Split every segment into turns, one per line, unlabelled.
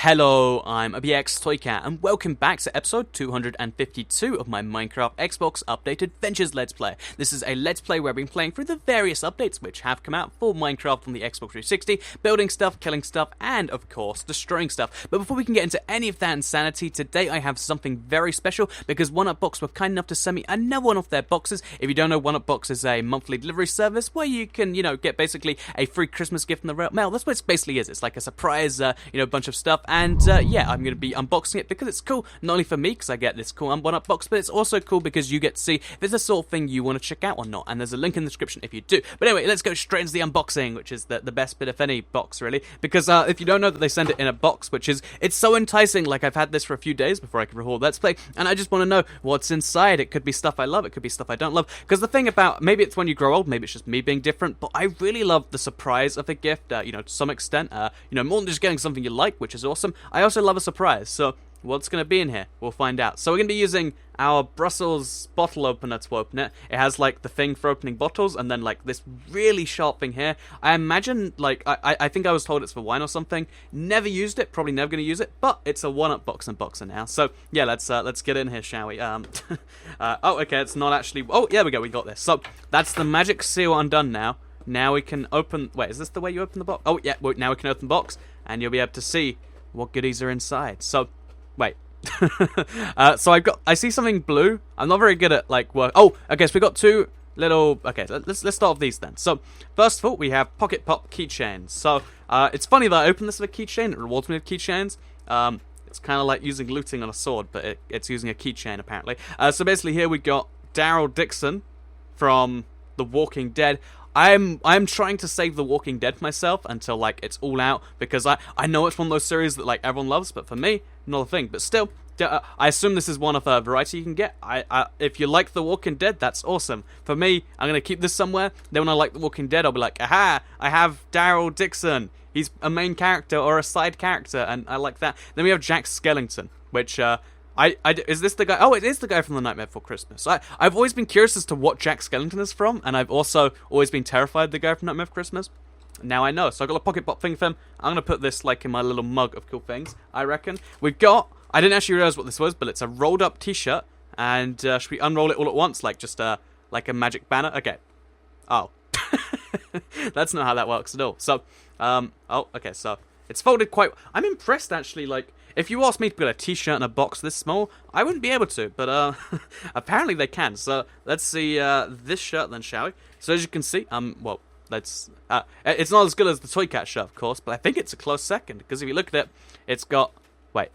Hello, I'm OBX Toycat, and welcome back to episode 252 of my Minecraft Xbox Updated Ventures Let's Play. This is a Let's Play where I've been playing through the various updates which have come out for Minecraft on the Xbox 360, building stuff, killing stuff, and of course, destroying stuff. But before we can get into any of that insanity, today I have something very special, because 1UpBox were kind enough to send me another one of their boxes. If you don't know, 1UpBox is a monthly delivery service where you can, get basically a free Christmas gift in the mail. That's what it basically is. It's like a surprise, bunch of stuff. And yeah, I'm going to be unboxing it because it's cool, not only for me because I get this cool 1UP box, but it's also cool because you get to see if it's the sort of thing you want to check out or not, and there's a link in the description if you do. But anyway, let's go straight into the unboxing, which is the best bit of any box, really, because if you don't know that they send it in a box, it's so enticing. Like, I've had this for a few days before I can record Let's Play, and I just want to know what's inside. It could be stuff I love, it could be stuff I don't love, because the thing about, maybe it's when you grow old, maybe it's just me being different, but I really love the surprise of a gift, to some extent, more than just getting something you like, which is awesome. I also love a surprise, so what's going to be in here? We'll find out. So we're going to be using our Brussels bottle opener to open it. It has, like, the thing for opening bottles, and then, like, this really sharp thing here. I imagine, like, I think I was told it's for wine or something. Never used it, probably never going to use it, but it's a 1UpBox unboxer now. So, yeah, let's get in here, shall we? Oh, okay, it's not actually... Oh, yeah, we go, we got this. So, that's the magic seal undone now. Now we can open... Wait, is this the way you open the box? Oh, yeah, now we can open the box, and you'll be able to see what goodies are inside. So, wait. So I see something blue. I'm not very good at, like, work. Oh, okay, so we got two little... Okay, let's start with these then. So, first of all, we have Pocket Pop keychains. So, it's funny that I opened this with a keychain. It rewards me with keychains. It's kind of like using looting on a sword, but it's using a keychain, apparently. So, basically, here we got Daryl Dixon from The Walking Dead. I'm trying to save The Walking Dead myself until, like, it's all out, because I know it's one of those series that, like, everyone loves, but for me, not a thing. But still, I assume this is one of a variety you can get. If you like The Walking Dead, that's awesome. For me, I'm going to keep this somewhere. Then when I like The Walking Dead, I'll be like, aha, I have Daryl Dixon. He's a main character or a side character, and I like that. Then we have Jack Skellington, which... is this the guy? Oh, it is the guy from The Nightmare Before Christmas. I've always been curious as to what Jack Skellington is from, and I've also always been terrified of the guy from Nightmare Before Christmas. Now I know. So I got a Pocket Pop thing for him. I'm going to put this, like, in my little mug of cool things, I reckon. We've got... I didn't actually realize what this was, but it's a rolled up t-shirt. And should we unroll it all at once? Like, just like a magic banner? Okay. Oh. That's not how that works at all. So, oh, okay, so... It's folded quite... I'm impressed, actually, like... If you asked me to put a t-shirt in a box this small, I wouldn't be able to, but apparently they can. So let's see this shirt then, shall we? So as you can see, well, let's... it's not as good as the Toy Cat shirt, of course, but I think it's a close second, because if you look at it, it's got... Wait,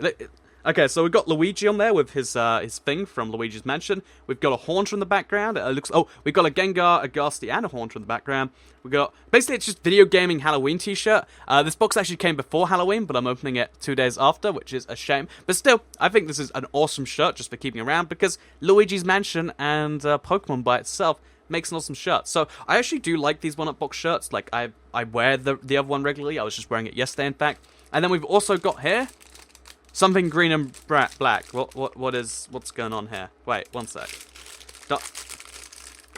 okay, so we've got Luigi on there with his thing from Luigi's Mansion. We've got a Haunter in the background. It looks... Oh, we've got a Gengar, a Ghastly, and a Haunter in the background. We've got... Basically, it's just video gaming Halloween t-shirt. This box actually came before Halloween, but I'm opening it 2 days after, which is a shame. But still, I think this is an awesome shirt just for keeping around, because Luigi's Mansion and Pokemon by itself makes an awesome shirt. So, I actually do like these 1UpBox shirts. Like, I wear the other one regularly. I was just wearing it yesterday, in fact. And then we've also got here... Something green and black. What's going on here? Wait, one sec.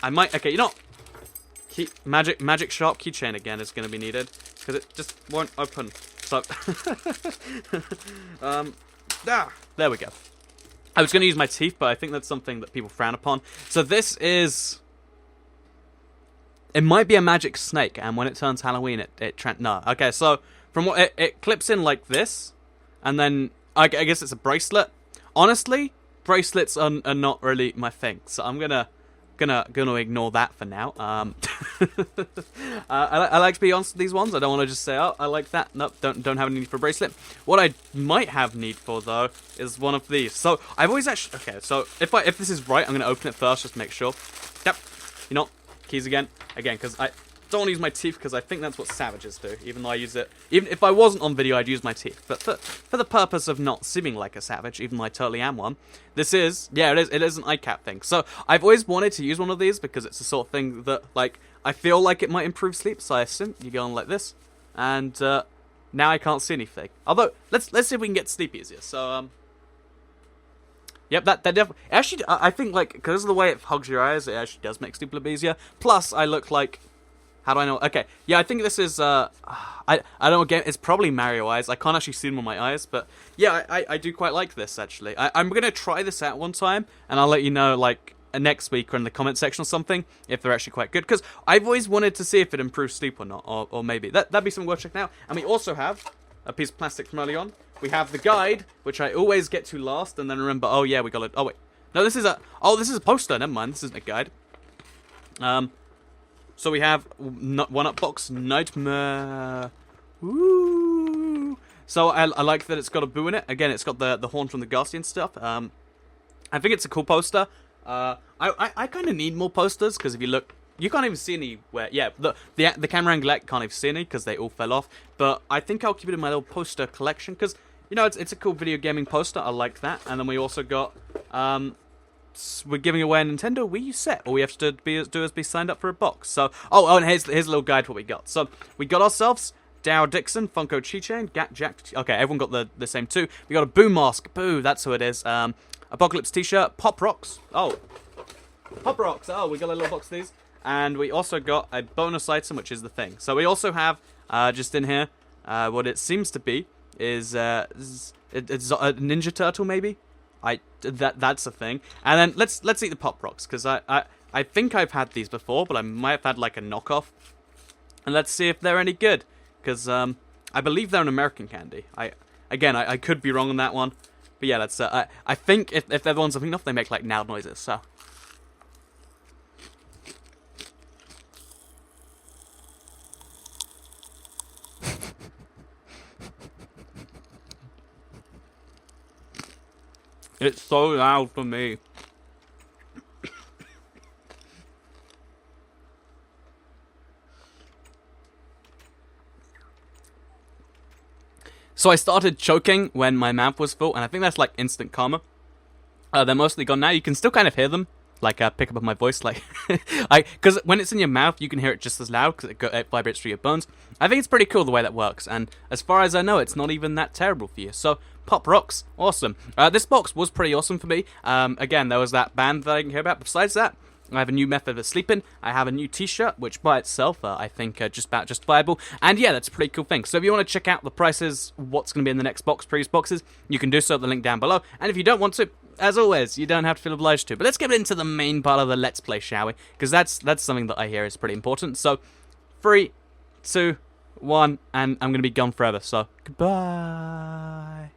I might... Okay, magic sharp keychain again is going to be needed, because it just won't open. So... there we go. I was going to use my teeth, but I think that's something that people frown upon. So this is... It might be a magic snake, and when it turns Halloween, no. Okay, so from what... It clips in like this, and then... I guess it's a bracelet. Honestly, bracelets are not really my thing, so I'm gonna ignore that for now. I like to be honest with these ones. I don't want to just say, oh, I like that. Nope, don't have any need for a bracelet. What I might have need for, though, is one of these. So I've always actually... Okay, so if this is right, I'm gonna open it first just to make sure. Yep. Keys again, because I don't want to use my teeth, because I think that's what savages do, even though I use it... Even if I wasn't on video, I'd use my teeth. But for the purpose of not seeming like a savage, even though I totally am one, this is... Yeah, it is an ICAP thing. So, I've always wanted to use one of these, because it's the sort of thing that, like, I feel like it might improve sleep, so I assume you go on like this, and, now I can't see anything. Although, let's see if we can get sleep easier. So, Yep, that definitely... Actually, I think, like, because of the way it hugs your eyes, it actually does make sleep a little bit easier. Plus, I look like... How do I know? Okay, yeah, I think this is, I don't know, again, it's probably Mario Eyes. I can't actually see them on my eyes, but yeah, I do quite like this, actually. I'm gonna try this out one time, and I'll let you know, like, next week or in the comment section or something, if they're actually quite good, because I've always wanted to see if it improves sleep or not, or maybe. That'd be something worth checking out. And we also have a piece of plastic from early on. We have the guide, which I always get to last, and then remember, oh yeah, we got it. Oh wait, no, this is a poster, never mind, this isn't a guide. So we have 1UpBox Nightmare. Woo! So I like that it's got a boo in it. Again, it's got the horn from the Guardian stuff. I think it's a cool poster. I kind of need more posters, because if you look, you can't even see anywhere. Yeah, the camera angle can't even see any, because they all fell off. But I think I'll keep it in my little poster collection, because, you know, it's a cool video gaming poster. I like that. And then we also got, we're giving away a Nintendo Wii U set. All we have to do is be signed up for a box. So, and here's a little guide for what we got. So, we got ourselves Dow Dixon, Funko Keychain, Jack. Okay, everyone got the same two. We got a Boo mask. Boo, that's who it is. Apocalypse t-shirt, Pop Rocks. Pop Rocks. We got a little box of these. And we also got a bonus item, which is the thing. So we also have, just in here, what it seems to be is it's a Ninja Turtle, maybe? That's a thing. And then let's eat the Pop Rocks, because I think I've had these before, but I might have had like a knockoff. And let's see if they're any good, because I believe they're an American candy. I could be wrong on that one, but yeah, that's I think if they're the ones I'm thinking of, they make like loud noises. So. It's so loud for me. So I started choking when my mouth was full, and I think that's like instant karma. They're mostly gone now. You can still kind of hear them, like pick up on my voice, like because when it's in your mouth, you can hear it just as loud because it vibrates through your bones. I think it's pretty cool the way that works, and as far as I know, it's not even that terrible for you. So Pop Rocks, awesome. This box was pretty awesome for me. Again, there was that band that I can hear about. Besides that, I have a new method of sleeping. I have a new t-shirt, which by itself, I think, just about justifiable. And yeah, that's a pretty cool thing. So if you want to check out the prices, what's going to be in the next box, previous boxes, you can do so at the link down below. And if you don't want to, as always, you don't have to feel obliged to. But let's get into the main part of the Let's Play, shall we? Because that's something that I hear is pretty important. So, 3, 2, 1, and I'm going to be gone forever. So, goodbye.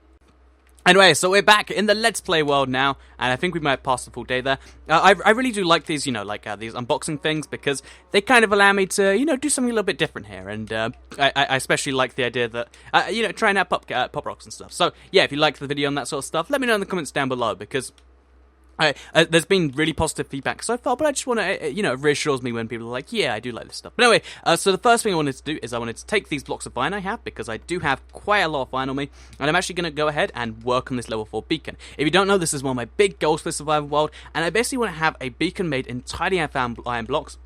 Anyway, so we're back in the Let's Play world now, and I think we might pass the full day there. I really do like these, these unboxing things, because they kind of allow me to, do something a little bit different here, and I especially like the idea that, trying out Pop Rocks and stuff. So, yeah, if you like the video and that sort of stuff, let me know in the comments down below, because there's been really positive feedback so far, but I just want to, it reassures me when people are like, yeah, I do like this stuff. But anyway, so the first thing I wanted to do is I wanted to take these blocks of iron I have, because I do have quite a lot of iron on me, and I'm actually going to go ahead and work on this level 4 beacon. If you don't know, this is one of my big goals for Survival World, and I basically want to have a beacon made entirely out of iron blocks.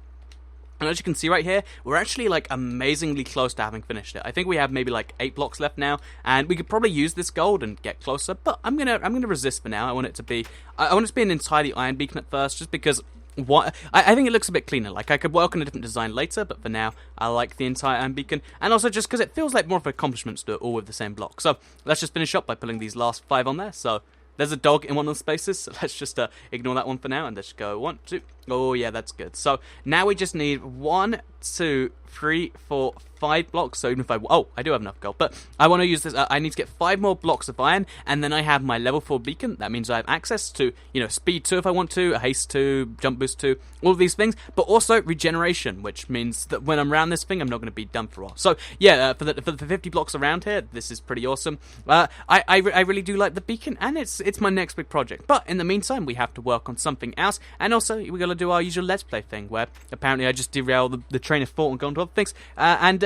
And as you can see right here, we're actually like amazingly close to having finished it. I think we have maybe like 8 blocks left now, and we could probably use this gold and get closer. But I'm gonna resist for now. I want it to be an entirely iron beacon at first, just because I think it looks a bit cleaner. Like I could work on a different design later, but for now I like the entire iron beacon, and also just because it feels like more of an accomplishment to do it all with the same block. So let's just finish up by pulling these last 5 on there. So. There's a dog in one of the spaces, so let's just ignore that one for now, and let's go 1, 2. Oh, yeah, that's good. So now we just need 1, 2, 3, 4, 5 blocks. So even if I do have enough gold, but I want to use this. I need to get 5 more blocks of iron, and then I have my level 4 beacon. That means I have access to, speed 2 if I want to, a haste 2, jump boost 2, all of these things, but also regeneration, which means that when I'm around this thing, I'm not going to be done for a while. So yeah, for the 50 blocks around here, this is pretty awesome. I really do like the beacon, and it's my next big project. But in the meantime, we have to work on something else, and also we got to do our usual Let's Play thing, where apparently I just derail the train of thought and go on to other things.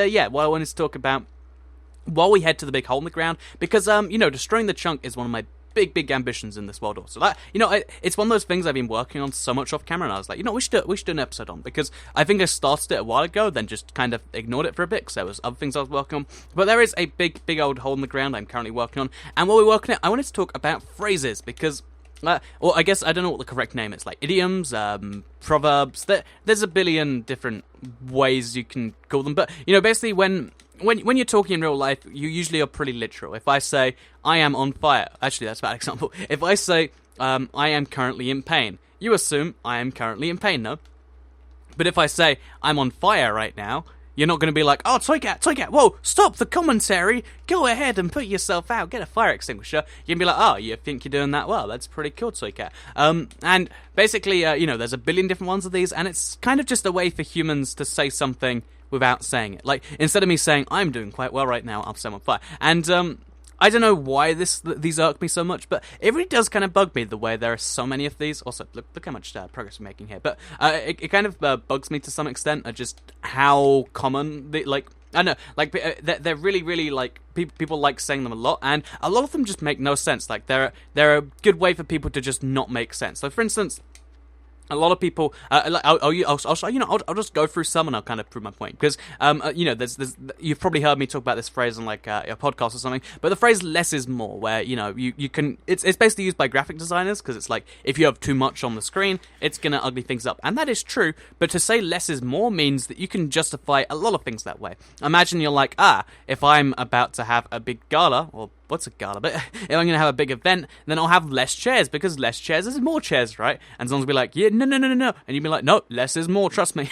Yeah, what I wanted to talk about while we head to the big hole in the ground, because destroying the chunk is one of my big ambitions in this world also. That, it's one of those things I've been working on so much off camera, and I was like, we should do an episode on, because I think I started it a while ago, then just kind of ignored it for a bit, because there was other things I was working on. But there is a big old hole in the ground I'm currently working on, and while we're working on it, I wanted to talk about phrases, because I guess I don't know what the correct name is, like idioms, proverbs. There's a billion different ways you can call them. But, basically when you're talking in real life, you usually are pretty literal. If I say, I am on fire, actually that's a bad example. If I say, I am currently in pain, you assume I am currently in pain, no? But if I say, I'm on fire right now, you're not going to be like, oh, Toy Cat, whoa, stop the commentary, go ahead and put yourself out, get a fire extinguisher. You're going to be like, oh, you think you're doing that well, that's pretty cool, Toy Cat. And basically, there's a billion different ones of these, and it's kind of just a way for humans to say something without saying it. Like, instead of me saying, I'm doing quite well right now, I'll say I'm on fire. And, I don't know why these irk me so much, but it really does kind of bug me the way there are so many of these. Also, look how much progress we're making here. But it kind of bugs me to some extent, just how common I don't know, they're really, really, people like saying them a lot, and a lot of them just make no sense. Like, they're a good way for people to just not make sense. So, for instance, a lot of people, I'll just go through some and I'll kind of prove my point. Because, you've probably heard me talk about this phrase on, a podcast or something, but the phrase less is more, where, you can, it's basically used by graphic designers, because it's like, if you have too much on the screen, it's gonna ugly things up. And that is true, but to say less is more means that you can justify a lot of things that way. Imagine you're like, if I'm about to have a big gala, or what's a gala? But if I'm going to have a big event, then I'll have less chairs, because less chairs is more chairs, right? And someone's will be like, yeah, no. And you'd be like, no, less is more, trust me.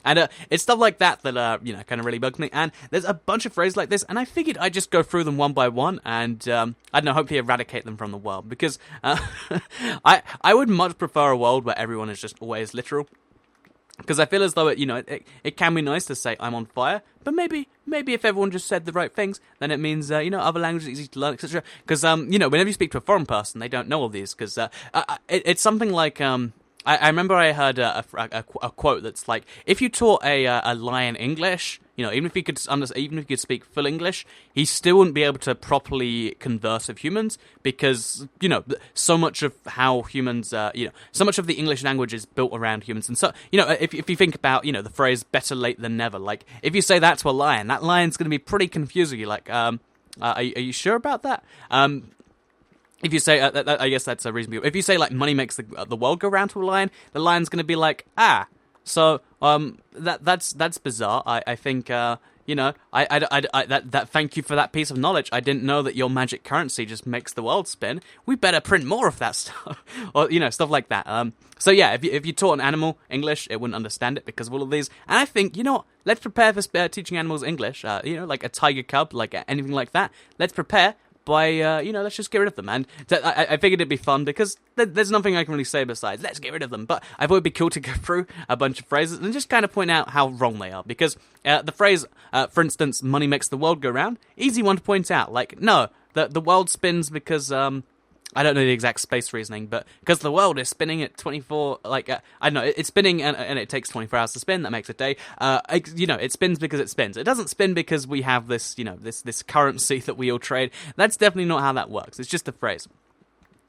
And it's stuff like that kind of really bugs me. And there's a bunch of phrases like this, and I figured I'd just go through them one by one, and I don't know, hopefully eradicate them from the world, because I would much prefer a world where everyone is just always literal. Because I feel as though it can be nice to say I'm on fire, but maybe if everyone just said the right things, then it means other languages are easy to learn, etc. Because whenever you speak to a foreign person, they don't know all these. Because it's something like I remember I heard a quote that's like, if you taught a lion English, even if he could speak full English, he still wouldn't be able to properly converse with humans, because so much of how humans so much of the English language is built around humans. And so if you think about the phrase better late than never, like if you say that to a lion, that lion's going to be pretty confusing. You're like, are you sure about that? If you say, I guess that's a reasonable. If you say, like, money makes the world go round to a lion, the lion's going to be like, so that's bizarre. I think that thank you for that piece of knowledge. I didn't know that your magic currency just makes the world spin. We better print more of that stuff, or stuff like that. So yeah, if you taught an animal English, it wouldn't understand it because of all of these. And I think let's prepare for teaching animals English. Like a tiger cub, like anything like that. Let's prepare by, let's just get rid of them. And I figured it'd be fun because there's nothing I can really say besides, let's get rid of them. But I thought it'd be cool to go through a bunch of phrases and just kind of point out how wrong they are. Because the phrase, for instance, money makes the world go round, easy one to point out. Like, no, the world spins because, I don't know the exact space reasoning, but because the world is spinning at 24, I don't know, it's spinning and it takes 24 hours to spin, that makes a day. It spins because it spins. It doesn't spin because we have this, this currency that we all trade. That's definitely not how that works. It's just a phrase.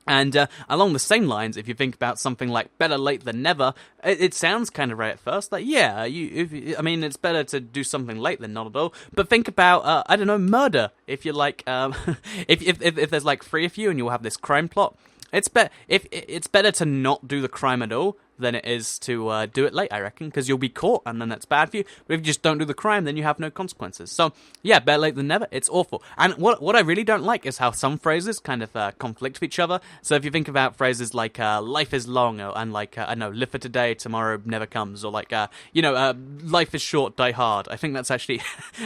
And along the same lines, if you think about something like better late than never, it sounds kind of right at first. Like, yeah, it's better to do something late than not at all. But think about, I don't know, murder. If you're like, if there's like 3 of you and you'll have this crime plot, it's better to not do the crime at all than it is to do it late, I reckon, because you'll be caught, and then that's bad for you. But if you just don't do the crime, then you have no consequences. So, yeah, better late than never, it's awful. And what I really don't like is how some phrases kind of conflict with each other. So if you think about phrases like, life is long, and like, I don't know, live for today, tomorrow never comes, or like, life is short, die hard. I think that's actually,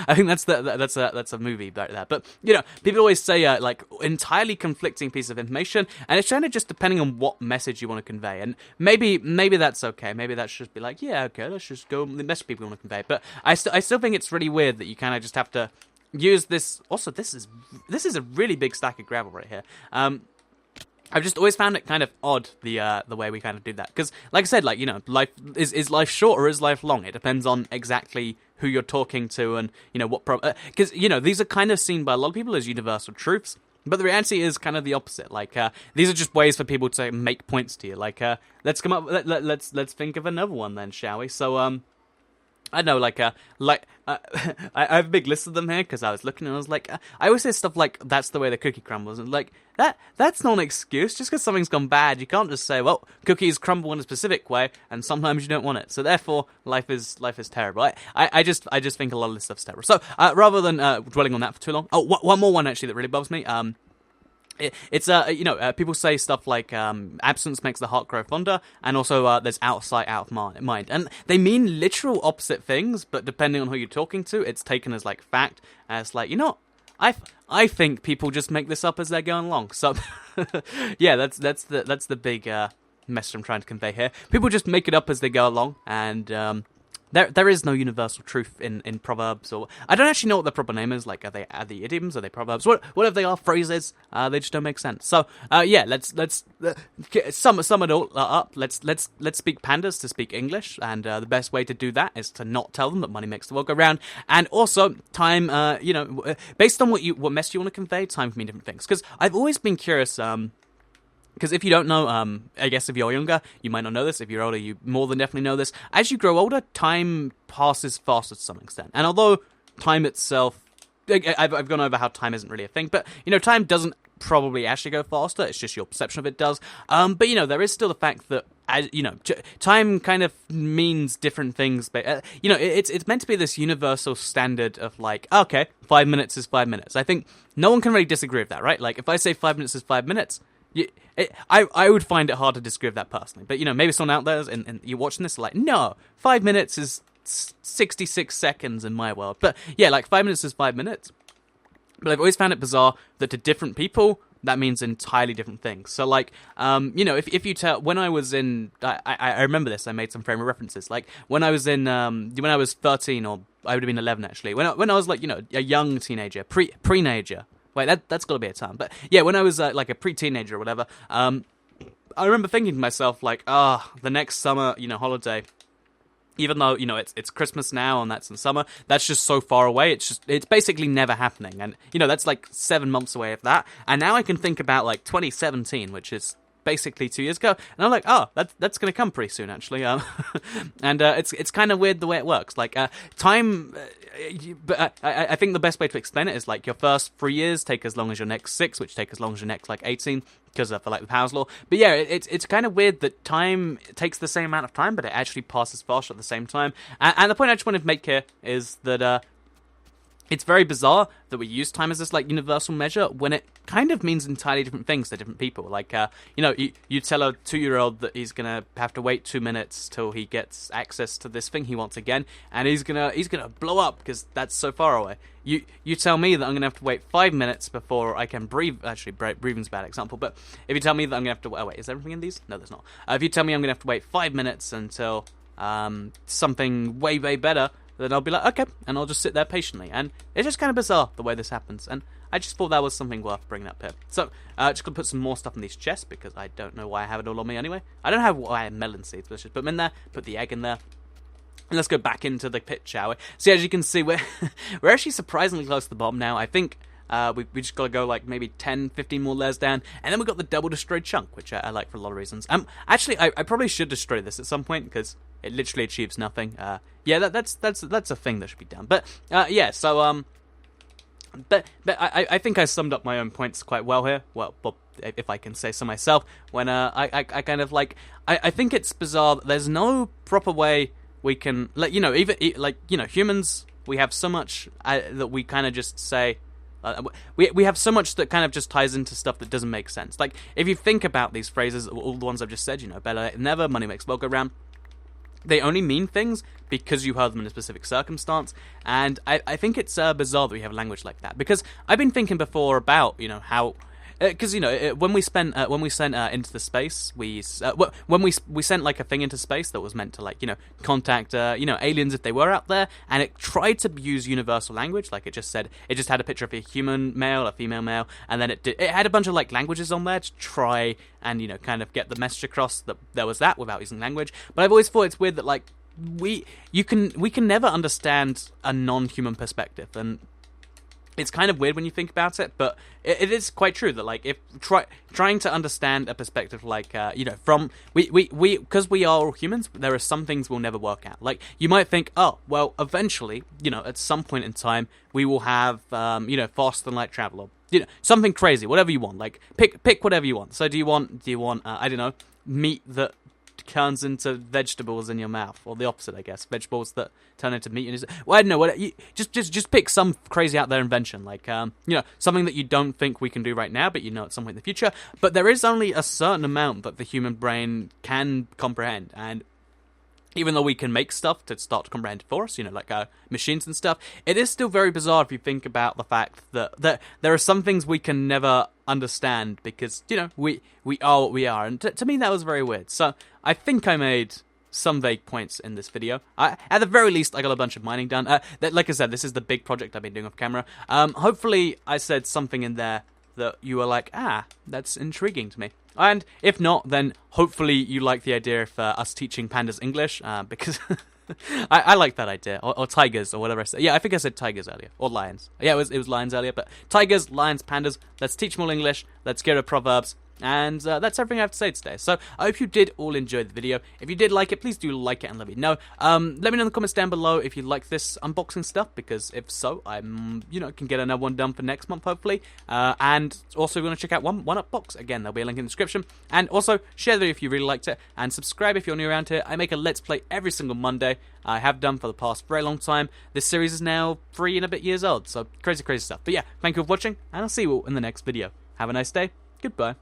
that's a movie about that. But, people always say, like, entirely conflicting piece of information, and it's kind of just depending on what message you want to convey. And maybe that's okay. Maybe that should be like, yeah, okay, let's just go the message people want to convey. But I still think it's really weird that you kind of just have to use this. Also, this is a really big stack of gravel right here. I've just always found it kind of odd, the way we kind of do that. Because, like I said, like, life is life short or is life long? It depends on exactly who you're talking to and, what because, these are kind of seen by a lot of people as universal truths. But the reality is kind of the opposite. Like, these are just ways for people to make points to you. Like, let's come up. Let's think of another one then, shall we? So, I know, I have a big list of them here because I was looking and I was like, I always say stuff like, that's the way the cookie crumbles. And like, that's not an excuse. Just because something's gone bad, you can't just say, well, cookies crumble in a specific way and sometimes you don't want it. So therefore, life is terrible. I just think a lot of this stuff's terrible. So rather than dwelling on that for too long, one more one actually that really bothers me. It's people say stuff like absence makes the heart grow fonder, and also there's out of sight, out of mind, and they mean literal opposite things. But depending on who you're talking to, it's taken as like fact. As like, I think people just make this up as they're going along. So yeah, that's the big message I'm trying to convey here. People just make it up as they go along, and there is no universal truth in proverbs, or I don't actually know what the proper name is. Like, are they idioms? Are they proverbs? Whatever they are, phrases. They just don't make sense. So yeah, let's sum it all up. Let's speak pandas to speak English, and the best way to do that is to not tell them that money makes the world go round. And also, time. Based on what message you want to convey, time can mean different things. Because I've always been curious. Because if you don't know, I guess if you're younger, you might not know this. If you're older, you more than definitely know this. As you grow older, time passes faster to some extent. And although time itself, I've gone over how time isn't really a thing, but, time doesn't probably actually go faster. It's just your perception of it does. But, there is still the fact that, time kind of means different things. But, it's meant to be this universal standard of like, okay, 5 minutes is 5 minutes. I think no one can really disagree with that, right? Like, if I say 5 minutes is 5 minutes... I would find it hard to disagree with that personally, but maybe someone out there and you're watching this like, no, 5 minutes is 66 seconds in my world. But yeah, like 5 minutes is 5 minutes. But I've always found it bizarre that to different people that means entirely different things. So like, if you tell, when I was in, I remember this. I made some frame of references. Like when I was in, when I was 13, or I would have been 11 actually. When I was like, a young teenager, pre-nager. Wait, that's got to be a term. But yeah, when I was like a pre-teenager or whatever, I remember thinking to myself like, the next summer, holiday, even though, it's Christmas now and that's in summer, that's just so far away. It's basically never happening. And, that's like 7 months away of that. And now I can think about like 2017, which is basically 2 years ago, and I'm like, that's going to come pretty soon, actually. And it's kind of weird the way it works. Like time, but I think the best way to explain it is like your first 3 years take as long as your next 6, which take as long as your next like 18, because for like the Powell's law. But yeah, it's kind of weird that time takes the same amount of time, but it actually passes faster at the same time. And the point I just wanted to make here is that it's very bizarre that we use time as this like universal measure when it kind of means entirely different things to different people. Like, you tell a 2-year-old that he's gonna have to wait 2 minutes till he gets access to this thing he wants again, and he's gonna blow up because that's so far away. You tell me that I'm gonna have to wait 5 minutes before I can breathe. Actually, breathing's a bad example, but if you tell me that I'm gonna have to wait, is there everything in these? No, there's not. If you tell me I'm gonna have to wait 5 minutes until something way better, then I'll be like, okay, and I'll just sit there patiently. And it's just kind of bizarre the way this happens, and I just thought that was something worth bringing up here. So, just gonna put some more stuff in these chests, because I don't know why I have it all on me anyway. I don't have why I have melon seeds, but let's just put them in there, put the egg in there. And let's go back into the pit, shall we? So as you can see, we're actually surprisingly close to the bottom now. I think we just got to go like maybe 10, 15 more layers down, and then we've got the double destroyed chunk, which I like for a lot of reasons. Actually, I probably should destroy this at some point, because it literally achieves nothing. Yeah, that's a thing that should be done. But yeah, so but I think I summed up my own points quite well here. Well, if I can say so myself. When I kind of like, I think it's bizarre that there's no proper way we can, like, even like, humans, we have so much that we kind of just say. We have so much that kind of just ties into stuff that doesn't make sense. Like, if you think about these phrases, all the ones I've just said, better late than never, money makes the world go round, they only mean things because you heard them in a specific circumstance. And I think it's bizarre that we have language like that, because I've been thinking before about, how... Because when we sent into the space, when we sent like a thing into space that was meant to like contact aliens if they were out there, and it tried to use universal language, like it just had a picture of a human male, a female male, and then it had a bunch of like languages on there to try and kind of get the message across that there was that without using language. But I've always thought it's weird that like we can never understand a non-human perspective, and it's kind of weird when you think about it, but it is quite true that, like, if trying to understand a perspective like, from because we are all humans, there are some things we'll never work out. Like, you might think, oh, well, eventually, at some point in time, we will have, faster than light travel, or something crazy, whatever you want. Like, pick whatever you want. So do you want I don't know, meat that turns into vegetables in your mouth, or the opposite, I guess, vegetables that turn into meat. Well, I don't know. Just pick some crazy out there invention, like something that you don't think we can do right now, but at some point in the future. But there is only a certain amount that the human brain can comprehend, and even though we can make stuff to start to comprehend for us, like machines and stuff, it is still very bizarre if you think about the fact that there are some things we can never understand because, we are what we are. And to me, that was very weird. So I think I made some vague points in this video. At the very least, I got a bunch of mining done. Like I said, this is the big project I've been doing off camera. Hopefully, I said something in there that you were like, that's intriguing to me. And if not, then hopefully you like the idea of us teaching pandas English, because I like that idea, or tigers, or whatever I said. Yeah, I think I said tigers earlier, or lions. Yeah, it was lions earlier, but tigers, lions, pandas, let's teach them all English, let's get rid of proverbs. And that's everything I have to say today. So I hope you did all enjoy the video. If you did like it, please do like it and let me know. Let me know in the comments down below if you like this unboxing stuff, because if so, I'm can get another one done for next month hopefully. And also, we're going to check out 1UpBox again. There'll be a link in the description. And also share the video if you really liked it, and subscribe if you're new around here. I make a Let's Play every single Monday. I have done for the past very long time. This series is now 3 and a bit years old, so crazy stuff. But yeah, thank you for watching, and I'll see you all in the next video. Have a nice day. Goodbye.